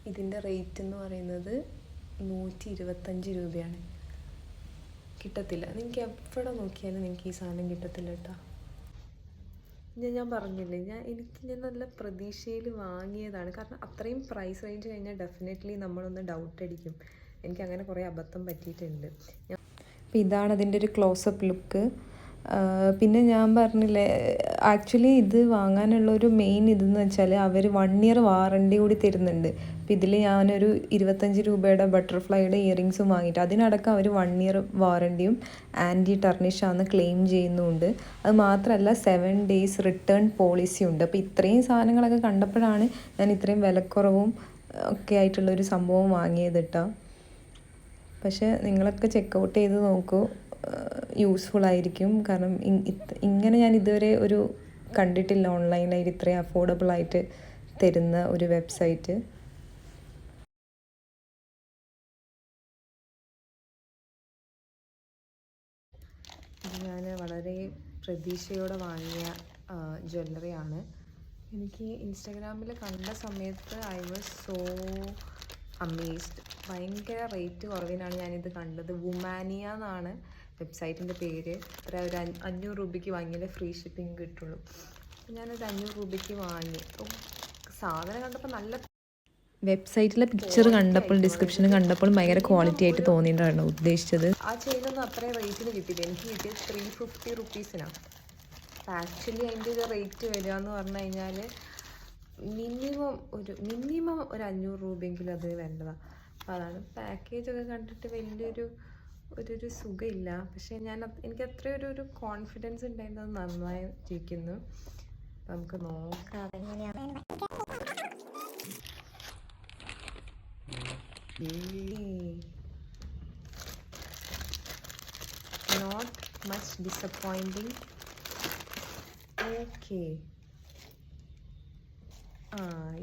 ഇതിൻ്റെ റേറ്റ് എന്ന് പറയുന്നത് 125 രൂപയാണ്. കിട്ടത്തില്ല, നിങ്ങൾക്ക് എവിടെ നോക്കിയാലും നിങ്ങൾക്ക് ഈ സാധനം കിട്ടത്തില്ല കേട്ടോ. ഞാൻ പറഞ്ഞില്ലേ, ഞാൻ നല്ല പ്രതീക്ഷയിൽ വാങ്ങിയതാണ്. കാരണം അത്രയും പ്രൈസ് റേഞ്ച് കഴിഞ്ഞാൽ ഡെഫിനറ്റ്ലി നമ്മളൊന്ന് ഡൗട്ട് അടിക്കും. എനിക്കങ്ങനെ കുറേ അബദ്ധം പറ്റിയിട്ടുണ്ട്. അപ്പോൾ ഇതാണ് അതിൻ്റെ ഒരു ക്ലോസപ്പ് ലുക്ക്. പിന്നെ ഞാൻ പറഞ്ഞില്ലേ, ആക്ച്വലി ഇത് വാങ്ങാനുള്ളൊരു മെയിൻ ഇതെന്ന് വെച്ചാൽ അവർ 1 ഇയർ വാറണ്ടി കൂടി തരുന്നുണ്ട്. അപ്പോൾ ഇതിൽ ഞാനൊരു 25 രൂപയുടെ ബട്ടർഫ്ലൈയുടെ ഇയറിങ്സും വാങ്ങിയിട്ട് അതിനടക്കം അവർ 1 ഇയർ വാറണ്ടിയും ആൻറ്റി ടർണിഷാന്ന് ക്ലെയിം ചെയ്യുന്നുമുണ്ട്. അത് മാത്രമല്ല 7 days റിട്ടേൺ പോളിസി ഉണ്ട്. അപ്പോൾ ഇത്രയും സാധനങ്ങളൊക്കെ കണ്ടപ്പോഴാണ് ഞാൻ ഇത്രയും വിലക്കുറവും ഒക്കെ ആയിട്ടുള്ളൊരു സംഭവം വാങ്ങിയത് കേട്ടോ. പക്ഷേ നിങ്ങളൊക്കെ ചെക്കൗട്ട് ചെയ്ത് നോക്കൂ, യൂസ്ഫുൾ ആയിരിക്കും. കാരണം ഇങ്ങനെ ഞാൻ ഇതുവരെ കണ്ടിട്ടില്ല ഓൺലൈനായിട്ട് ഇത്രയും അഫോർഡബിൾ ആയിട്ട് തരുന്ന ഒരു വെബ്സൈറ്റ്. ഞാൻ വളരെ പ്രതീക്ഷയോടെ വാങ്ങിയ ജ്വല്ലറിയാണ്. എനിക്ക് ഇൻസ്റ്റാഗ്രാമിൽ കണ്ട സമയത്ത് ഐ വാസ് സോ അമേസ്ഡ്. ഭയങ്കര റേറ്റ് കുറവിനാണ് ഞാനിത് കണ്ടത്. വുമാനിയ എന്നാണ് വെബ്സൈറ്റിൻ്റെ പേര്. ഒരു 500 രൂപയ്ക്ക് വാങ്ങിയാലേ ഫ്രീ ഷിപ്പിംഗ് കിട്ടുള്ളൂ. ഞാനൊരു 500 രൂപയ്ക്ക് വാങ്ങി. സാധനം കണ്ടപ്പോൾ നല്ല, വെബ്സൈറ്റിലെ പിക്ചർ കണ്ടപ്പോൾ ഡിസ്ക്രിപ്ഷൻ കണ്ടപ്പോൾ ഭയങ്കര ക്വാളിറ്റി ആയിട്ട് തോന്നിയിട്ടാണ് ഉദ്ദേശിച്ചത്. ആ ചെയിനൊന്നും അത്രയും റേറ്റിന് കിട്ടിയില്ല. എനിക്ക് കിട്ടിയത് 350 റുപ്പീസിനാണ്. ആക്ച്വലി അതിൻ്റെ ഒരു റേറ്റ് വരിക എന്ന് പറഞ്ഞു കഴിഞ്ഞാൽ മിനിമം ഒരു 500 രൂപയെങ്കിലും അത് വേണ്ടതാണ്. അപ്പോൾ അതാണ് പാക്കേജൊക്കെ കണ്ടിട്ട് വലിയൊരു സുഖമില്ല. പക്ഷേ എനിക്ക് അത്രയും ഒരു കോൺഫിഡൻസ് ഉണ്ടായിരുന്നത് നന്നായിരിക്കുന്നു. അപ്പം നമുക്ക് നോക്കാം നോട്ട് മച്ച് ഡിസപ്പോയിൻറ്റിങ്. ഓക്കെ,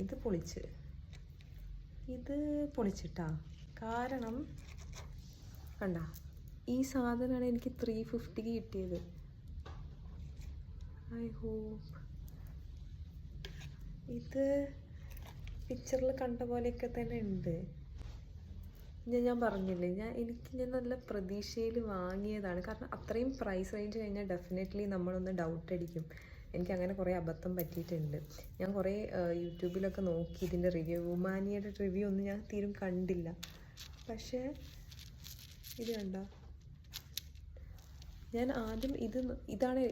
ഇത് പൊളിച്ചിട്ടാ. കാരണം കണ്ട, ഈ സാധനമാണ് എനിക്ക് 350 കിട്ടിയത്. ഐ ഹോപ്പ് ഇത് പിക്ചറിൽ കണ്ട പോലെയൊക്കെ തന്നെ ഉണ്ട്. ഞാൻ പറഞ്ഞില്ലേ, ഞാൻ നല്ല പ്രതീക്ഷയിൽ വാങ്ങിയതാണ്. കാരണം അത്രയും പ്രൈസ് റേഞ്ച് കഴിഞ്ഞാൽ ഡെഫിനറ്റ്ലി നമ്മളൊന്ന് ഡൗട്ട് അടിക്കും. എനിക്കങ്ങനെ കുറേ അബദ്ധം പറ്റിയിട്ടുണ്ട്. ഞാൻ കുറേ യൂട്യൂബിലൊക്കെ നോക്കി ഇതിൻ്റെ റിവ്യൂ. വുമാനിയയുടെ റിവ്യൂ ഒന്നും ഞാൻ തീരും കണ്ടില്ല. പക്ഷേ ഇത് കണ്ട, ഞാൻ ആദ്യം ഇതാണ്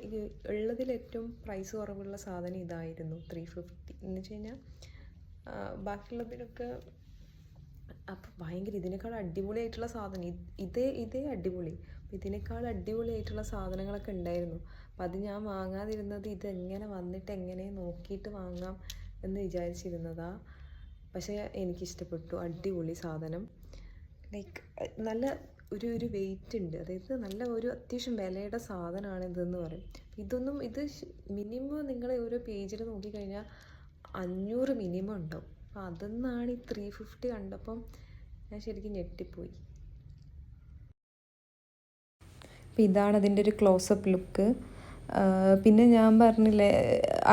ഉള്ളതിൽ ഏറ്റവും പ്രൈസ് കുറവുള്ള സാധനം. ഇതായിരുന്നു 350 എന്ന് വെച്ച് കഴിഞ്ഞാൽ. ബാക്കിയുള്ളതിനൊക്കെ അപ്പം ഭയങ്കര ഇതിനേക്കാൾ അടിപൊളിയായിട്ടുള്ള സാധനം, ഇതേ അടിപൊളി. അപ്പം ഇതിനേക്കാൾ അടിപൊളിയായിട്ടുള്ള സാധനങ്ങളൊക്കെ ഉണ്ടായിരുന്നു. അപ്പം അത് ഞാൻ വാങ്ങാതിരുന്നത് ഇതെങ്ങനെ വന്നിട്ട് എങ്ങനെ നോക്കിയിട്ട് വാങ്ങാം എന്ന് വിചാരിച്ചിരുന്നതാ. പക്ഷേ എനിക്കിഷ്ടപ്പെട്ടു. അടിപൊളി സാധനം. ലൈക്ക് നല്ല ഒരു വെയിറ്റ് ഉണ്ട്. അതായത് നല്ല അത്യാവശ്യം വിലയുടെ സാധനമാണ് ഇതെന്ന് പറയും. ഇത് മിനിമം നിങ്ങൾ ഓരോ പേജിൽ നോക്കിക്കഴിഞ്ഞാൽ 500 മിനിമം ഉണ്ടാവും. അപ്പം അതെന്നാണ് ഈ 350 കണ്ടപ്പം ഞാൻ ശരിക്കും ഞെട്ടിപ്പോയി. അപ്പം ഇതാണ് അതിൻ്റെ ഒരു ക്ലോസപ്പ് ലുക്ക്. പിന്നെ ഞാൻ പറഞ്ഞില്ലേ,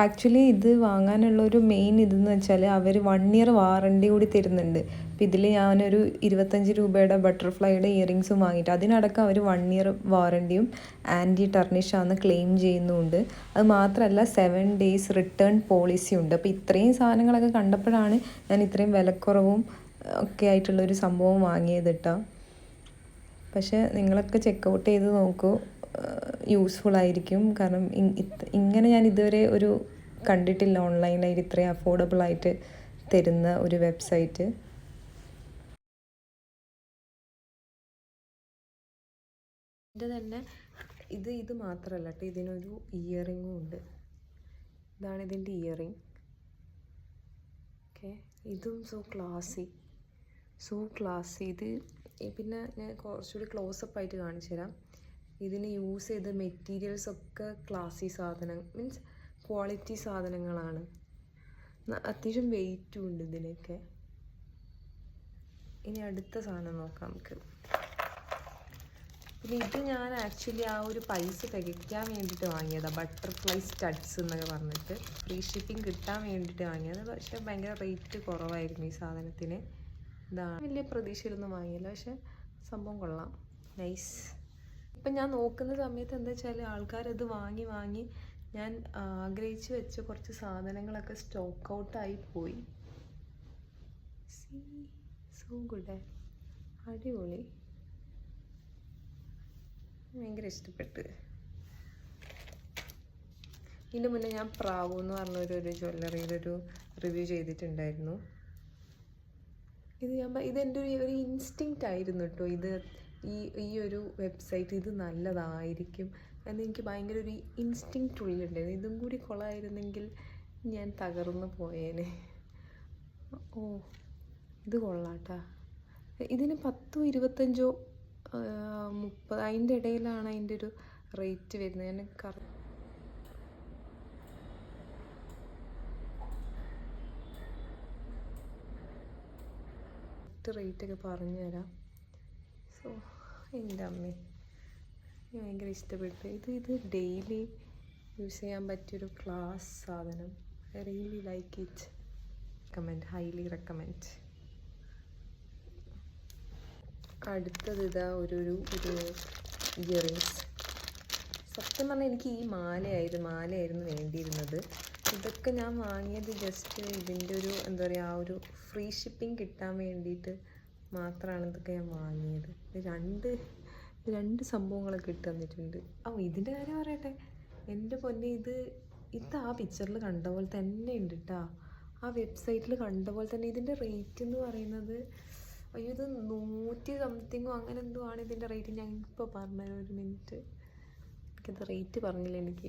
ആക്ച്വലി ഇത് വാങ്ങാനുള്ളൊരു മെയിൻ ഇതെന്ന് വെച്ചാൽ അവർ 1 ഇയർ വാറണ്ടി കൂടി തരുന്നുണ്ട്. അപ്പോൾ ഇതിൽ ഞാനൊരു 25 രൂപയുടെ ബട്ടർഫ്ലൈയുടെ ഇയറിങ്സും വാങ്ങിയിട്ട് അതിനടക്കം അവർ 1 ഇയർ വാറണ്ടിയും ആൻറ്റി ടർണിഷാന്ന് ക്ലെയിം ചെയ്യുന്നുമുണ്ട്. അത് മാത്രമല്ല 7 days റിട്ടേൺ പോളിസി ഉണ്ട്. അപ്പോൾ ഇത്രയും സാധനങ്ങളൊക്കെ കണ്ടപ്പോഴാണ് ഞാൻ ഇത്രയും വിലക്കുറവും ഒക്കെ ആയിട്ടുള്ളൊരു സംഭവം വാങ്ങിയത് കേട്ടോ. പക്ഷേ നിങ്ങളൊക്കെ ചെക്കൗട്ട് ചെയ്ത് നോക്കൂ, യൂസ്ഫുൾ ആയിരിക്കും. കാരണം ഇങ്ങനെ ഞാൻ ഇതുവരെ കണ്ടിട്ടില്ല ഓൺലൈനായിട്ട് ഇത്രയും അഫോർഡബിൾ ആയിട്ട് തരുന്ന ഒരു വെബ്സൈറ്റ്. ഇതിൻ്റെ തന്നെ ഇത് മാത്രമല്ല കേട്ടോ, ഇതിനൊരു ഇയറിങ്ങും ഉണ്ട്. ഇതാണ് ഇതിൻ്റെ ഇയറിങ്. ഓക്കെ, ഇതും സോ ക്ലാസി. ഇത് പിന്നെ ഞാൻ കുറച്ചുകൂടി ക്ലോസപ്പ് ആയിട്ട് കാണിച്ചു തരാം. ഇതിന് യൂസ് ചെയ്ത മെറ്റീരിയൽസ് ഒക്കെ ക്ലാസി സാധനം, മീൻസ് ക്വാളിറ്റി സാധനങ്ങളാണ്. അത്യാവശ്യം വെയിറ്റും ഉണ്ട് ഇതിനൊക്കെ. ഇനി അടുത്ത സാധനം നോക്കാം നമുക്ക്. പിന്നെ ഇത് ഞാൻ ആക്ച്വലി ആ ഒരു പൈസ തികയ്ക്കാൻ വേണ്ടിയിട്ട് വാങ്ങിയതാണ്. ബട്ടർഫ്ലൈ സ്റ്റഡ്സ് എന്നൊക്കെ പറഞ്ഞിട്ട് ഫ്രീ ഷിപ്പിംഗ് കിട്ടാൻ വേണ്ടിയിട്ട് വാങ്ങിയത്. പക്ഷേ ഭയങ്കര റേറ്റ് കുറവായിരുന്നു ഈ സാധനത്തിന്. ഇതാണ് വലിയ പ്രതീക്ഷയിലൊന്നും വാങ്ങിയില്ല, പക്ഷെ സംഭവം കൊള്ളാം, നൈസ്. ഇപ്പം ഞാൻ നോക്കുന്ന സമയത്ത് എന്താ വെച്ചാൽ ആൾക്കാരത് വാങ്ങി ഞാൻ ആഗ്രഹിച്ച് വെച്ച കുറച്ച് സാധനങ്ങളൊക്കെ സ്റ്റോക്ക് ഔട്ടായി പോയി. സോ ഗുഡ്, അടിപൊളി, ഭയങ്കര ഇഷ്ടപ്പെട്ട്. ഇതിന് മുന്നേ ഞാൻ പ്രാവു എന്ന് പറഞ്ഞൊരു ജ്വല്ലറിയുടെ ഒരു റിവ്യൂ ചെയ്തിട്ടുണ്ടായിരുന്നു. ഇതെൻ്റെ ഒരു ഇൻസ്റ്റിങ്ക്റ്റ് ആയിരുന്നു കേട്ടോ. ഈ ഒരു വെബ്സൈറ്റ് ഇത് നല്ലതായിരിക്കും എന്നെനിക്ക് ഭയങ്കര ഒരു ഇൻസ്റ്റിങ്ക്റ്റ് ഉള്ളിലുണ്ടായിരുന്നു. ഇതും കൂടി കൊള്ളായിരുന്നെങ്കിൽ ഞാൻ തകർന്നു പോയേനെ. ഓ, ഇത് കൊള്ളാട്ടാ. ഇതിന് 10, 25, 30 അതിൻ്റെ ഇടയിലാണ് അതിൻ്റെ ഒരു റേറ്റ് വരുന്നത്. ഞാൻ റേറ്റൊക്കെ പറഞ്ഞു തരാം. സോ എൻ്റെ അമ്മേ, ഭയങ്കര ഇഷ്ടപ്പെട്ടു. ഇത് ഡെയിലി യൂസ് ചെയ്യാൻ പറ്റിയൊരു ക്ലാസ് സാധനം. I really like it. Highly recommend. അടുത്തത് ഇതാ ഒരു ഇയറിങ്സ്. സത്യം പറഞ്ഞാൽ എനിക്ക് ഈ മാലയായിരുന്നു വേണ്ടിയിരുന്നത്. ഇതൊക്കെ ഞാൻ വാങ്ങിയത് ജസ്റ്റ് ഇതിൻ്റെ ഒരു എന്താ പറയുക, ആ ഒരു ഫ്രീ ഷിപ്പിംഗ് കിട്ടാൻ വേണ്ടിയിട്ട് മാത്രമാണ് ഇതൊക്കെ ഞാൻ വാങ്ങിയത്. രണ്ട് സംഭവങ്ങളൊക്കെ ഇട്ട് തന്നിട്ടുണ്ട്. ഇതിൻ്റെ കാര്യം പറയട്ടെ, എൻ്റെ പൊന്നെ, ഇത് ആ പിക്ചറിൽ കണ്ട പോലെ തന്നെ ഉണ്ട് കേട്ടോ. ആ വെബ്സൈറ്റിൽ കണ്ട പോലെ തന്നെ. ഇതിൻ്റെ റേറ്റ് എന്ന് പറയുന്നത്, അയ്യോ, ഇത് 100 സംതിങ്ങോ അങ്ങനെ എന്തോ ആണ് ഇതിൻ്റെ റേറ്റ്. ഞാൻ ഇപ്പോൾ പറഞ്ഞത്, ഒരു മിനിറ്റ്, എനിക്കത് റേറ്റ് പറഞ്ഞില്ല, എനിക്ക്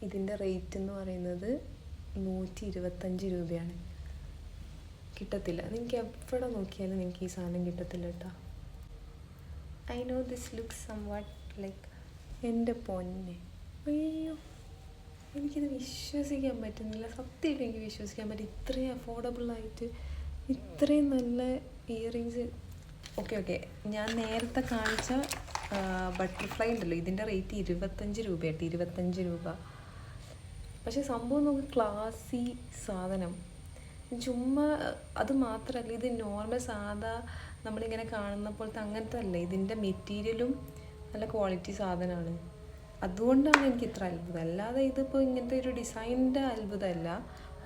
ഇതിൻ്റെ റേറ്റ് എന്ന് പറയുന്നത് 125 രൂപയാണ്. കിട്ടത്തില്ല, നിങ്ങൾക്ക് എവിടെ നോക്കിയാലും നിങ്ങൾക്ക് ഈ സാധനം കിട്ടത്തില്ല കേട്ടോ. I know this looks somewhat like, എൻ്റെ പൊന്നെ, അയ്യോ, എനിക്കിത് വിശ്വസിക്കാൻ പറ്റുന്നില്ല. സത്യമായിട്ട് എനിക്ക് വിശ്വസിക്കാൻ പറ്റും. ഇത്രയും അഫോർഡബിളായിട്ട് ഇത്രയും നല്ല ഇയറിങ്സ്. ഓക്കെ, ഞാൻ നേരത്തെ കാണിച്ച ബട്ടർഫ്ലൈ ഉണ്ടല്ലോ, ഇതിൻ്റെ റേറ്റ് 25 രൂപയായിട്ട്, 25 രൂപ. പക്ഷേ സംഭവം നമുക്ക് ക്ലാസി സാധനം. ചുമ്മാ അത് മാത്രമല്ല, ഇത് നോർമൽ സാധാ നമ്മളിങ്ങനെ കാണുന്ന പോലത്തെ അങ്ങനത്തെ അല്ല. ഇതിൻ്റെ മെറ്റീരിയലും നല്ല ക്വാളിറ്റി സാധനമാണ്. അതുകൊണ്ടാണ് എനിക്ക് ഇത്ര അത്ഭുതം. അല്ലാതെ ഇതിപ്പോൾ ഇങ്ങനത്തെ ഒരു ഡിസൈനിൻ്റെ അത്ഭുതമല്ല.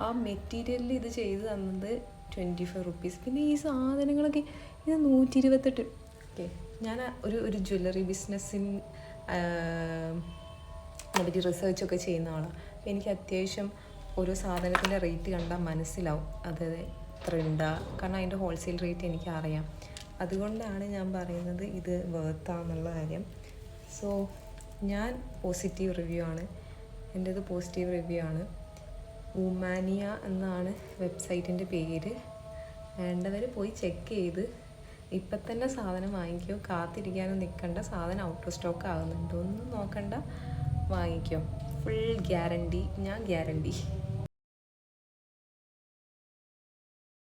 ആ മെറ്റീരിയലിൽ ഇത് ചെയ്ത് തന്നത് 25 റുപ്പീസ്. പിന്നെ ഈ സാധനങ്ങളൊക്കെ ഇത് 128. ഓക്കെ, ഞാൻ ഒരു ജ്വല്ലറി ബിസിനസ്സിന് പറ്റി റിസർച്ചൊക്കെ ചെയ്യുന്ന ആളാണ്. അപ്പോൾ എനിക്ക് അത്യാവശ്യം ഓരോ സാധനത്തിൻ്റെ റേറ്റ് കണ്ടാൽ മനസ്സിലാവും അത് എത്ര ഉണ്ടാ, കാരണം അതിൻ്റെ ഹോൾസെയിൽ റേറ്റ് എനിക്ക് അറിയാം. അതുകൊണ്ടാണ് ഞാൻ പറയുന്നത് ഇത് വേർത്താന്നുള്ള കാര്യം. സോ ഞാൻ പോസിറ്റീവ് റിവ്യൂ ആണ്, എൻ്റേത് പോസിറ്റീവ് റിവ്യൂ ആണ്. വുമാനിയ എന്നാണ് വെബ്സൈറ്റിൻ്റെ പേര്. വേണ്ടവർ പോയി ചെക്ക് ചെയ്ത് ഇപ്പം തന്നെ സാധനം വാങ്ങിക്കോ. കാത്തിരിക്കാനും നിൽക്കണ്ട. സാധനം ഔട്ട് ഓഫ് സ്റ്റോക്ക് ആകുന്നുണ്ടോ ഒന്നും നോക്കണ്ട, വാങ്ങിക്കോ. ഫുൾ ഗ്യാരണ്ടി, ഞാൻ ഗ്യാരണ്ടി.